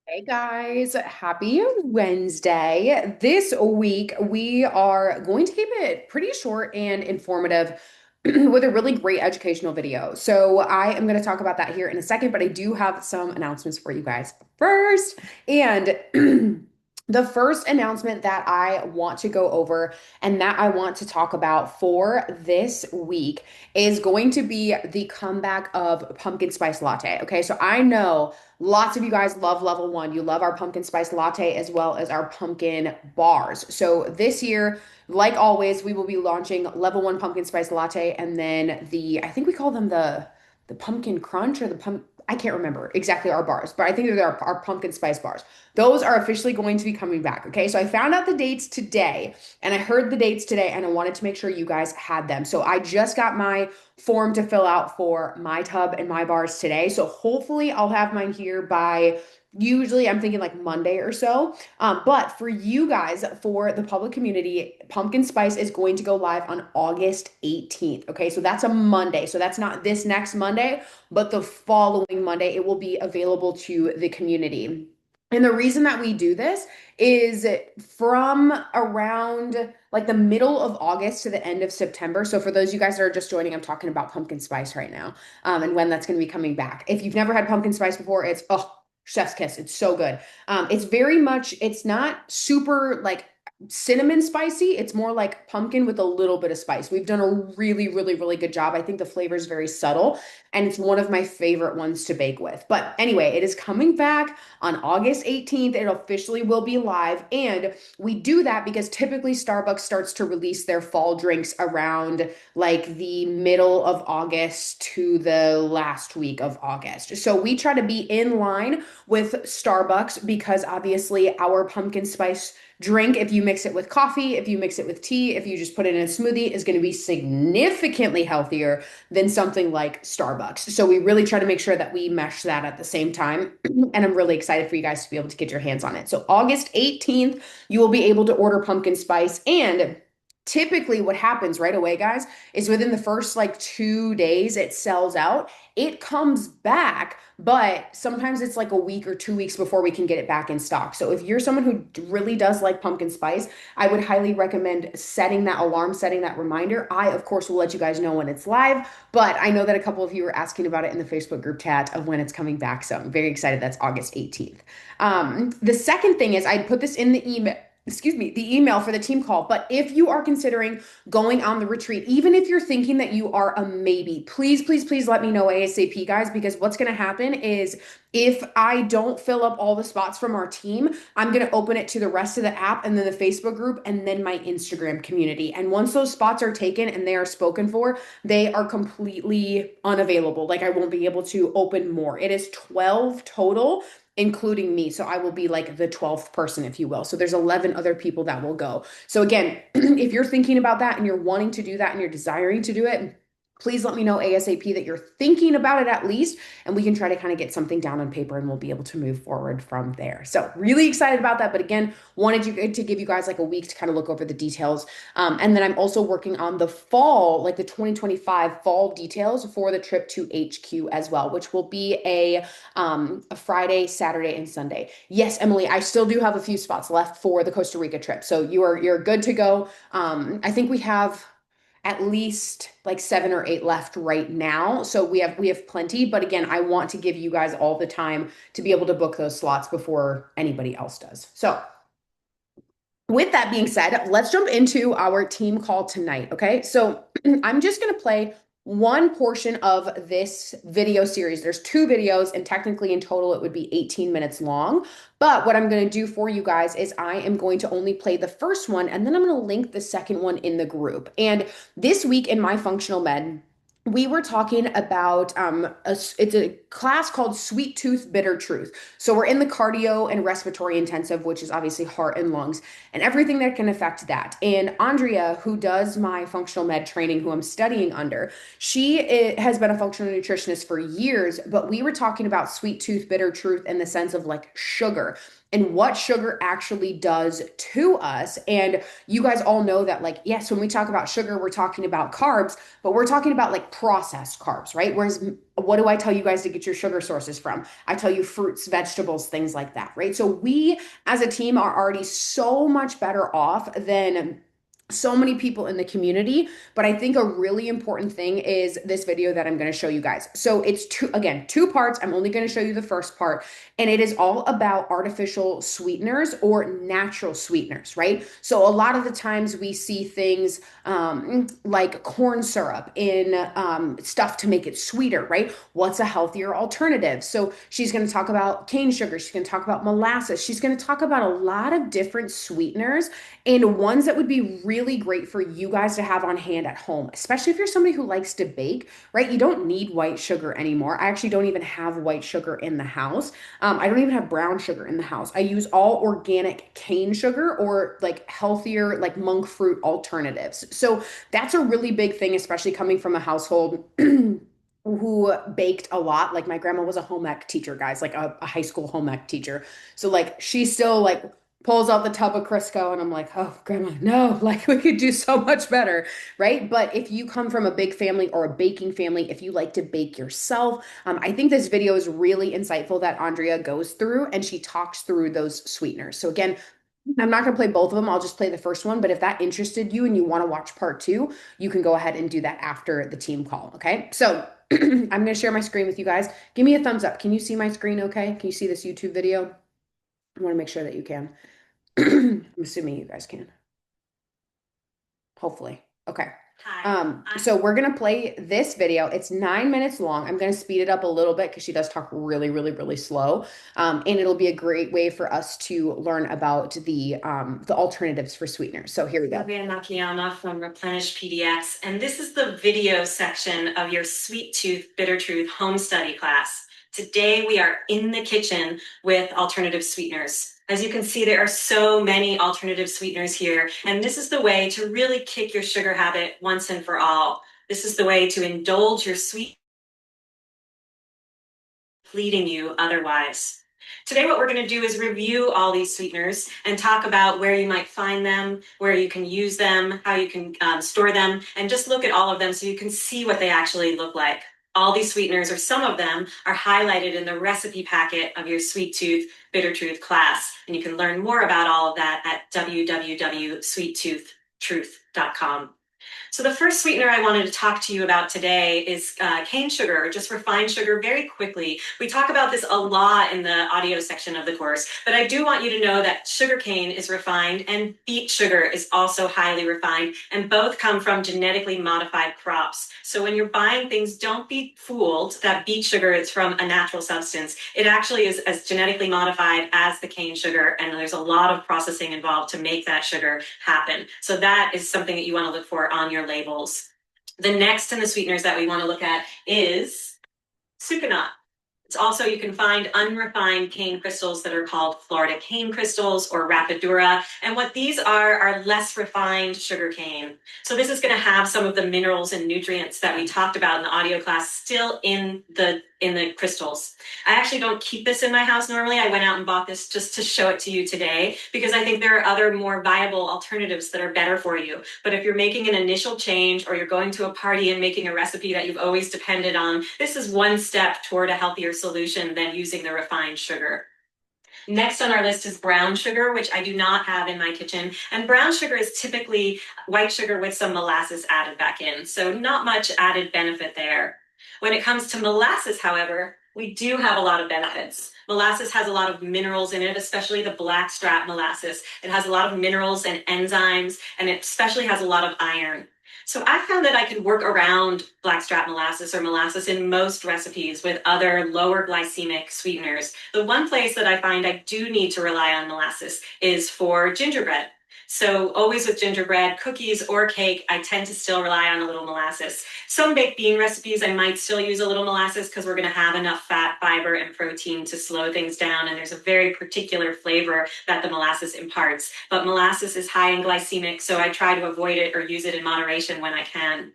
Hey guys, happy Wednesday. This week we are going to keep it pretty short and informative with a really great educational video. So I am going to talk about that here in a second, but I do have some announcements for you guys first. And the first announcement that I want to go over and that I want to talk about for this week is going to be the comeback of pumpkin spice latte. Okay, so I know lots of you guys love level one. You love our pumpkin spice latte as well as our pumpkin bars. So this year, like always, we will be launching level one pumpkin spice latte and then I think we call them the pumpkin crunch or the pump. I can't remember exactly our bars, but I think they're our pumpkin spice bars. Those are officially going to be coming back. Okay. So I found out the dates today and I heard the dates today and I wanted to make sure you guys had them. So I just got my form to fill out for my tub and my bars today. So hopefully I'll have mine here by usually I'm thinking like Monday or so. But for you guys, for the public community, Pumpkin Spice is going to go live on August 18th. Okay, so that's a Monday. So that's not this next Monday, but the following Monday, it will be available to the community. And the reason that we do this is from around like the middle of August to the end of September. So for those of you guys that are just joining, I'm talking about pumpkin spice right now, and when that's going to be coming back. If you've never had pumpkin spice before, it's chef's kiss. It's so good. It's very much. It's not super like cinnamon spicy. It's more like pumpkin with a little bit of spice. We've done a really, really, really good job. I think the flavor is very subtle, and it's one of my favorite ones to bake with. But anyway, it is coming back on August 18th. It officially will be live. And we do that because typically Starbucks starts to release their fall drinks around like the middle of August to the last week of August. So we try to be in line with Starbucks because obviously our pumpkin spice drink, if you mix it with coffee, if you mix it with tea, if you just put it in a smoothie, is going to be significantly healthier than something like Starbucks. So we really try to make sure that we mesh that at the same time. And I'm really excited for you guys to be able to get your hands on it. So August 18th, you will be able to order pumpkin spice. And typically what happens right away, guys, is within the first like 2 days, it sells out. It comes back, but sometimes it's like a week or 2 weeks before we can get it back in stock. So if you're someone who really does like pumpkin spice, I would highly recommend setting that alarm, setting that reminder. I, of course, will let you guys know when it's live, but I know that a couple of you are asking about it in the Facebook group chat of when it's coming back. So I'm very excited. That's August 18th. The second thing is I put this in the email. Excuse me, the email for the team call. But if you are considering going on the retreat, even if you're thinking that you are a maybe, please, please, please let me know ASAP, guys, because what's going to happen is if I don't fill up all the spots from our team, I'm going to open it to the rest of the app and then the Facebook group and then my Instagram community. And once those spots are taken and they are spoken for, they are completely unavailable. Like I won't be able to open more. It is 12 total, including me. So I will be like the 12th person, if you will. So there's 11 other people that will go. So again, if you're thinking about that and you're wanting to do that and you're desiring to do it, please let me know ASAP that you're thinking about it at least, and we can try to kind of get something down on paper and we'll be able to move forward from there. So really excited about that. But again, wanted to give you guys like a week to kind of look over the details. And then I'm also working on the fall, like the 2025 fall details for the trip to HQ as well, which will be a Friday, Saturday, and Sunday. Yes, Emily, I still do have a few spots left for the Costa Rica trip. So you're good to go. I think we have at least like 7 or 8 left right now. So we have plenty, but again, I want to give you guys all the time to be able to book those slots before anybody else does. So with that being said, let's jump into our team call tonight. Okay. So I'm just going to play one portion of this video series. There's two videos, and technically in total, it would be 18 minutes long. But what I'm going to do for you guys is I am going to only play the first one, and then I'm going to link the second one in the group. And this week in my functional med, we were talking about it's a class called Sweet Tooth Bitter Truth. So we're in the cardio and respiratory intensive, which is obviously heart and lungs and everything that can affect that. And Andrea, who does my functional med training, who I'm studying under, has been a functional nutritionist for years, but we were talking about Sweet Tooth Bitter Truth in the sense of like sugar. and what sugar actually does to us. And you guys all know that, like, yes, when we talk about sugar, we're talking about carbs, but we're talking about like processed carbs, right? Whereas, what do I tell you guys to get your sugar sources from? I tell you fruits, vegetables, things like that, right? So we as a team are already so much better off than so many people in the community. But I think a really important thing is this video that I'm going to show you guys. So it's two parts. I'm only going to show you the first part, and it is all about artificial sweeteners or natural sweeteners, right? So a lot of the times we see things like corn syrup in stuff to make it sweeter, right? What's a healthier alternative? So she's going to talk about cane sugar. She's going to talk about molasses. She's going to talk about a lot of different sweeteners and ones that would be really great for you guys to have on hand at home, especially if you're somebody who likes to bake, right? You don't need white sugar anymore. I actually don't even have white sugar in the house. I don't even have brown sugar in the house. I use all organic cane sugar or like healthier, like monk fruit alternatives. So that's a really big thing, especially coming from a household who baked a lot. Like my grandma was a home ec teacher, guys, like a high school home ec teacher. So like she still like pulls out the tub of Crisco and I'm like, oh, grandma, no, like we could do so much better, right? But if you come from a big family or a baking family, if you like to bake yourself, I think this video is really insightful that Andrea goes through and she talks through those sweeteners. So again, I'm not going to play both of them. I'll just play the first one. But if that interested you and you want to watch part two, you can go ahead and do that after the team call. Okay. So I'm going to share my screen with you guys. Give me a thumbs up. Can you see my screen okay? Can you see this YouTube video? I want to make sure that you can. I'm assuming you guys can. Hopefully. Okay. So we're gonna play this video. It's 9 minutes long. I'm gonna speed it up a little bit because she does talk really, really, really slow. And it'll be a great way for us to learn about the alternatives for sweeteners. So here we go. Sylvia Nakayama from Replenish PDX, and this is the video section of your Sweet Tooth, Bitter Truth home study class. Today we are in the kitchen with alternative sweeteners. As you can see, there are so many alternative sweeteners here, and this is the way to really kick your sugar habit once and for all. This is the way to indulge your sweet, leading you otherwise. Today, what we're going to do is review all these sweeteners and talk about where you might find them, where you can use them, how you can store them, and just look at all of them so you can see what they actually look like. All these sweeteners, or some of them, are highlighted in the recipe packet of your Sweet Tooth, Bitter Truth class. And you can learn more about all of that at www.sweettooth.truth.com. So the first sweetener I wanted to talk to you about today is cane sugar, or just refined sugar, very quickly. We talk about this a lot in the audio section of the course, but I do want you to know that sugarcane is refined and beet sugar is also highly refined, and both come from genetically modified crops. So when you're buying things, don't be fooled that beet sugar is from a natural substance. It actually is as genetically modified as the cane sugar, and there's a lot of processing involved to make that sugar happen. So that is something that you want to look for on your labels. The next in the sweeteners that we want to look at is sucanat. It's also, you can find unrefined cane crystals that are called Florida cane crystals or Rapidura. And what these are less refined sugar cane. So this is going to have some of the minerals and nutrients that we talked about in the audio class still in the crystals. I actually don't keep this in my house normally. I went out and bought this just to show it to you today because I think there are other more viable alternatives that are better for you. But if you're making an initial change or you're going to a party and making a recipe that you've always depended on, this is one step toward a healthier solution than using the refined sugar. Next on our list is brown sugar, which I do not have in my kitchen. And brown sugar is typically white sugar with some molasses added back in. So not much added benefit there. When it comes to molasses, however, we do have a lot of benefits. Molasses has a lot of minerals in it, especially the blackstrap molasses. It has a lot of minerals and enzymes, and it especially has a lot of iron. So I found that I could work around blackstrap molasses or molasses in most recipes with other lower glycemic sweeteners. The one place that I find I do need to rely on molasses is for gingerbread. So always with gingerbread, cookies, or cake, I tend to still rely on a little molasses. Some baked bean recipes, I might still use a little molasses because we're going to have enough fat, fiber, and protein to slow things down. And there's a very particular flavor that the molasses imparts. But molasses is high in glycemic, so I try to avoid it or use it in moderation when I can.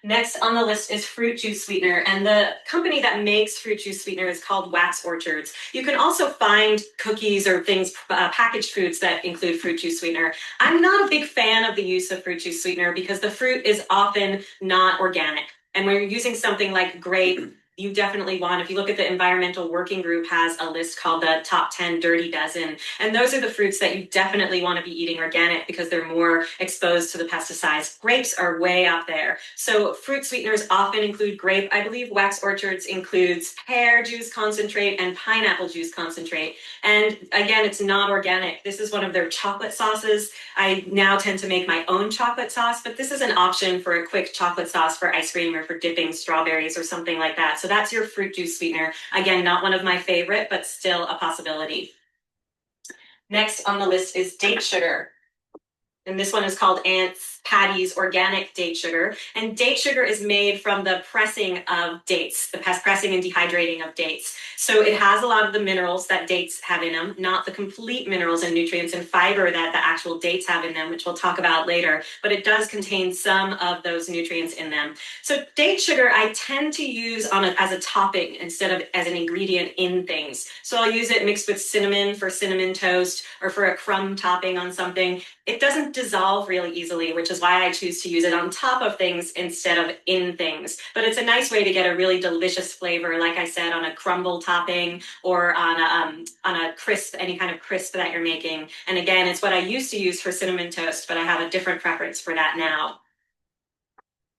Next on the list is fruit juice sweetener, and the company that makes fruit juice sweetener is called Wax Orchards. You can also find cookies or things, packaged foods that include fruit juice sweetener. I'm not a big fan of the use of fruit juice sweetener because the fruit is often not organic. And when you're using something like grape, you definitely want, if you look at the Environmental Working Group has a list called the Top 10 Dirty Dozen, and those are the fruits that you definitely want to be eating organic because they're more exposed to the pesticides. Grapes are way up there. So fruit sweeteners often include grape. I believe Wax Orchards includes pear juice concentrate and pineapple juice concentrate. And again, it's not organic. This is one of their chocolate sauces. I now tend to make my own chocolate sauce, but this is an option for a quick chocolate sauce for ice cream or for dipping strawberries or something like that. So that's your fruit juice sweetener. Again, not one of my favorite, but still a possibility. Next on the list is date sugar. And this one is called Aunt's Patty's Organic Date Sugar. And date sugar is made from the pressing of dates, the pressing and dehydrating of dates. So it has a lot of the minerals that dates have in them, not the complete minerals and nutrients and fiber that the actual dates have in them, which we'll talk about later, but it does contain some of those nutrients in them. So date sugar, I tend to use as a topping instead of as an ingredient in things. So I'll use it mixed with cinnamon for cinnamon toast or for a crumb topping on something. It doesn't dissolve really easily, which is why I choose to use it on top of things instead of in things. But it's a nice way to get a really delicious flavor, like I said, on a crumble topping or on a crisp, any kind of crisp that you're making. And again, it's what I used to use for cinnamon toast, but I have a different preference for that now.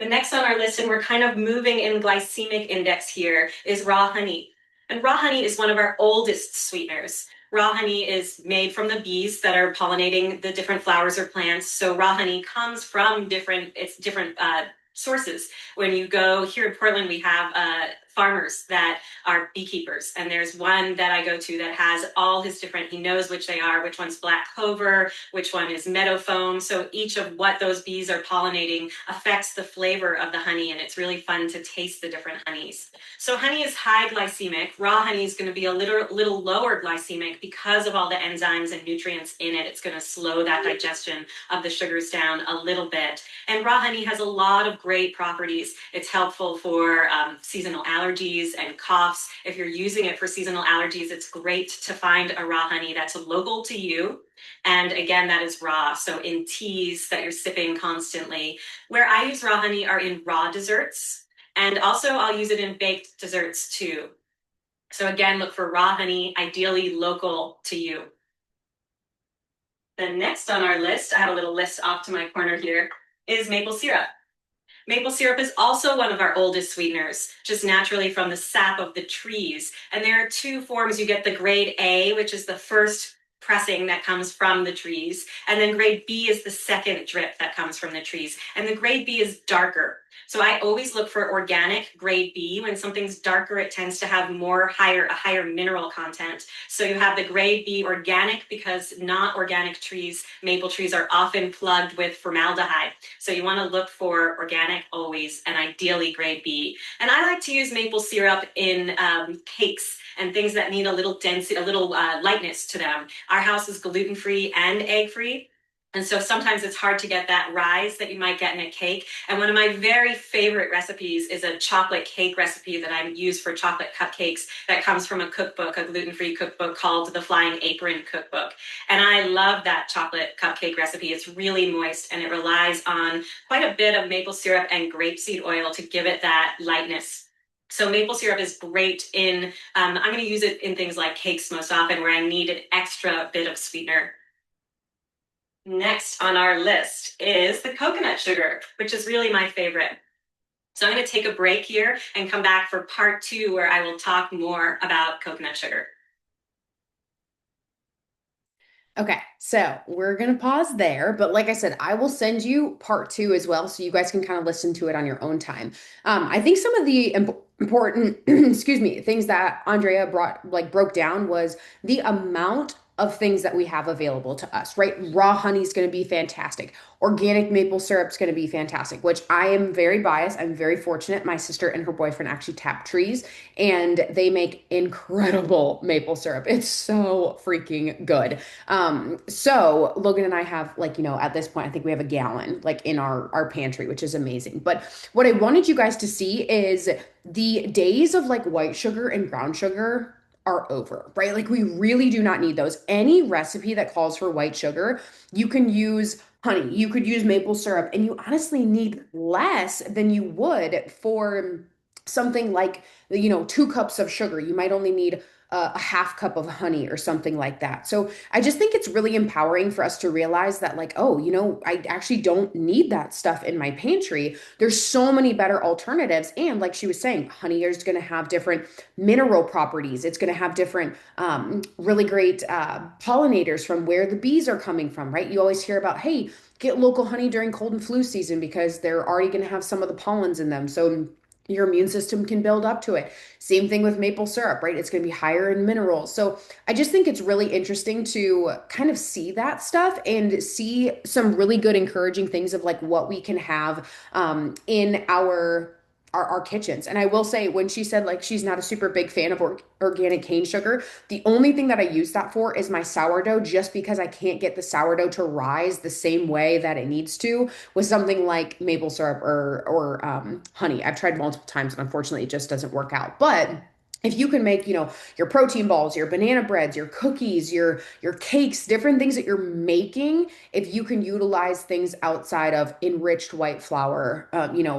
The next on our list, and we're kind of moving in glycemic index here, is raw honey. And raw honey is one of our oldest sweeteners. Raw honey is made from the bees that are pollinating the different flowers or plants. So raw honey comes from different sources. When you go here in Portland, we have farmers that are beekeepers. And there's one that I go to that has all his different, he knows which they are, which one's black clover, which one is meadow foam. So each of what those bees are pollinating affects the flavor of the honey. And it's really fun to taste the different honeys. So honey is high glycemic. Raw honey is going to be a little lower glycemic because of all the enzymes and nutrients in it. It's going to slow that digestion of the sugars down a little bit. And raw honey has a lot of great properties. It's helpful for seasonal allergies and coughs. If you're using it for seasonal allergies, it's great to find a raw honey that's local to you. And again, that is raw. So in teas that you're sipping constantly. Where I use raw honey are in raw desserts. And also I'll use it in baked desserts too. So again, look for raw honey, ideally local to you. Then next on our list, I have a little list off to my corner here, is maple syrup. Maple syrup is also one of our oldest sweeteners, just naturally from the sap of the trees. And there are two forms. You get the grade A, which is the first pressing that comes from the trees. And then grade B is the second drip that comes from the trees. And the grade B is darker. So I always look for organic grade B. When something's darker, it tends to have a higher mineral content. So you have the grade B organic because not organic trees, maple trees are often plugged with formaldehyde. So you want to look for organic always and ideally grade B. And I like to use maple syrup in cakes and things that need a little density, a little lightness to them. Our house is gluten-free and egg-free. And so sometimes it's hard to get that rise that you might get in a cake. And one of my very favorite recipes is a chocolate cake recipe that I use for chocolate cupcakes that comes from a cookbook, a gluten-free cookbook called the Flying Apron Cookbook. And I love that chocolate cupcake recipe. It's really moist and it relies on quite a bit of maple syrup and grapeseed oil to give it that lightness. So maple syrup is great in, I'm going to use it in things like cakes most often where I need an extra bit of sweetener. Next on our list is the coconut sugar, which is really my favorite. So I'm going to take a break here and come back for part 2 where I will talk more about coconut sugar. Okay, so we're gonna pause there, but like I said, I will send you part 2 as well, so you guys can kind of listen to it on your own time. I think some of the important, excuse me, things that Andrea broke down was the amount of things that we have available to us, right? Raw honey is going to be fantastic. Organic maple syrup is going to be fantastic, which I am very biased. I'm very fortunate. My sister and her boyfriend actually tap trees and they make incredible maple syrup. It's so freaking good. So Logan and I have like, at this point, I think we have a gallon like in our pantry, which is amazing. But what I wanted you guys to see is the days of like white sugar and brown sugar are over, right? Like we really do not need those. Any recipe that calls for white sugar, you can use honey, you could use maple syrup, and you honestly need less than you would for something like, 2 cups of sugar. You might only need a half cup of honey or something like that. So I just think it's really empowering for us to realize that, like, oh, I actually don't need that stuff in my pantry. There's so many better alternatives. And like she was saying, honey is going to have different mineral properties. It's going to have different, really great pollinators from where the bees are coming from, right? You always hear about, hey, get local honey during cold and flu season because they're already going to have some of the pollens in them. So your immune system can build up to it. Same thing with maple syrup, right? It's going to be higher in minerals. So I just think it's really interesting to kind of see that stuff and see some really good, encouraging things of like what we can have in our kitchens. And I will say, when she said like she's not a super big fan of organic cane sugar, the only thing that I use that for is my sourdough, just because I can't get the sourdough to rise the same way that it needs to with something like maple syrup or honey. I've tried multiple times and unfortunately it just doesn't work out. But if you can make, your protein balls, your banana breads, your cookies, your cakes, different things that you're making, if you can utilize things outside of enriched white flour,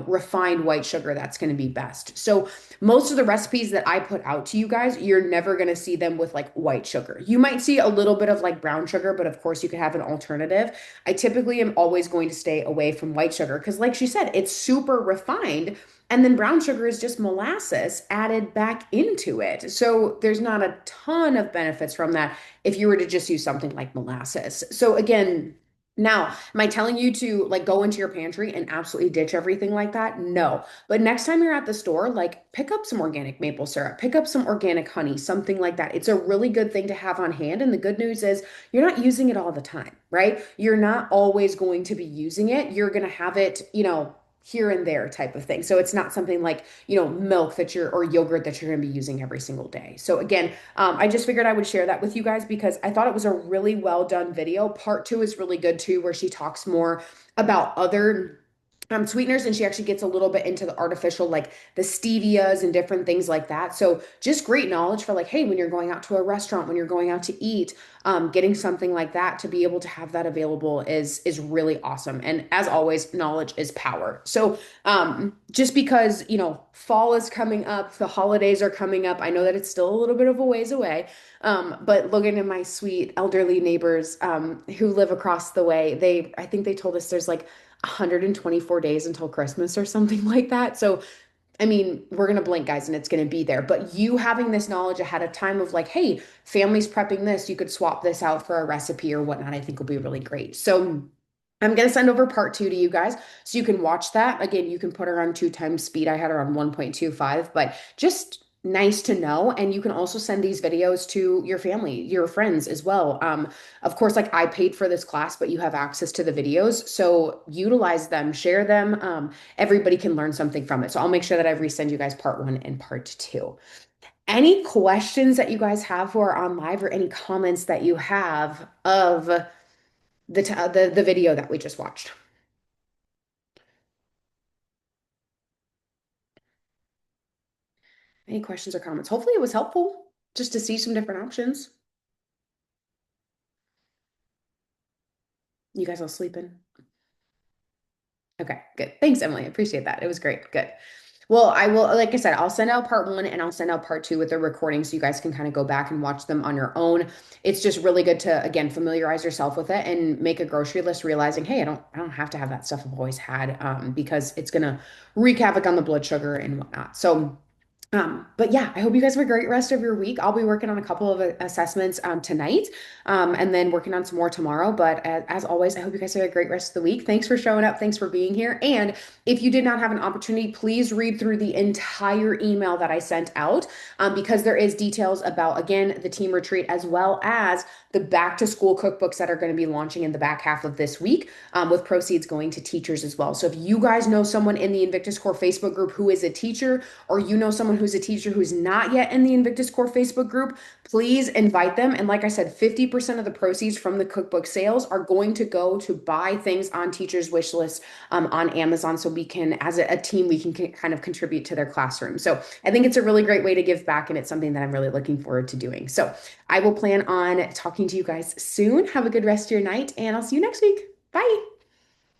refined white sugar, that's going to be best. So most of the recipes that I put out to you guys, you're never going to see them with like white sugar. You might see a little bit of like brown sugar, but of course you could have an alternative. I typically am always going to stay away from white sugar because, like she said, it's super refined. And then brown sugar is just molasses added back into it. So there's not a ton of benefits from that if you were to just use something like molasses. So again, now, am I telling you to like go into your pantry and absolutely ditch everything like that? No. But next time you're at the store, like pick up some organic maple syrup, pick up some organic honey, something like that. It's a really good thing to have on hand. And the good news is you're not using it all the time, right? You're not always going to be using it. You're going to have it, here and there type of thing. So it's not something like, milk that you're or yogurt that you're going to be using every single day. So again, I just figured I would share that with you guys because I thought it was a really well done video. Part two is really good too, where she talks more about other sweeteners, and she actually gets a little bit into the artificial, like the stevias and different things like that. So just great knowledge for like, hey, when you're going out to a restaurant, when you're going out to eat, getting something like that to be able to have that available is really awesome. And as always, knowledge is power. So just because fall is coming up, the holidays are coming up. I know that it's still a little bit of a ways away. But Logan and my sweet elderly neighbors who live across the way, I think they told us there's like 124 days until Christmas or something like that. So, I mean, we're going to blink, guys, and it's going to be there. But you having this knowledge ahead of time of like, hey, family's prepping this, you could swap this out for a recipe or whatnot, I think will be really great. So, I'm going to send over part two to you guys so you can watch that. Again, you can put her on 2 times speed. I had her on 1.25, but just nice to know. And you can also send these videos to your family, your friends as well. Of course, like I paid for this class, but you have access to the videos. So utilize them, share them. Everybody can learn something from it. So I'll make sure that I resend you guys part one and part two. Any questions that you guys have who are on live or any comments that you have of the video that we just watched? Any questions or comments? Hopefully it was helpful just to see some different options. You guys all sleeping? Okay, good. Thanks, Emily. I appreciate that. It was great. Good. Well, I will, like I said, I'll send out part one and I'll send out part two with the recording so you guys can kind of go back and watch them on your own. It's just really good to, again, familiarize yourself with it and make a grocery list, realizing, hey, I don't have to have that stuff I've always had, because it's gonna wreak havoc on the blood sugar and whatnot. So But yeah, I hope you guys have a great rest of your week. I'll be working on a couple of assessments tonight, and then working on some more tomorrow. But as always, I hope you guys have a great rest of the week. Thanks for showing up. Thanks for being here. And if you did not have an opportunity, please read through the entire email that I sent out, because there is details about, again, the team retreat as well as the back to school cookbooks that are going to be launching in the back half of this week, with proceeds going to teachers as well. So if you guys know someone in the Invictus Core Facebook group who is a teacher, or you know someone who's a teacher who's not yet in the Invictus Core Facebook group, please invite them. And like I said, 50% of the proceeds from the cookbook sales are going to go to buy things on teachers' wish list, on Amazon, so we can, as a team, we can kind of contribute to their classroom. So I think it's a really great way to give back, and it's something that I'm really looking forward to doing. So I will plan on talking to you guys soon. Have a good rest of your night, and I'll see you next week. Bye.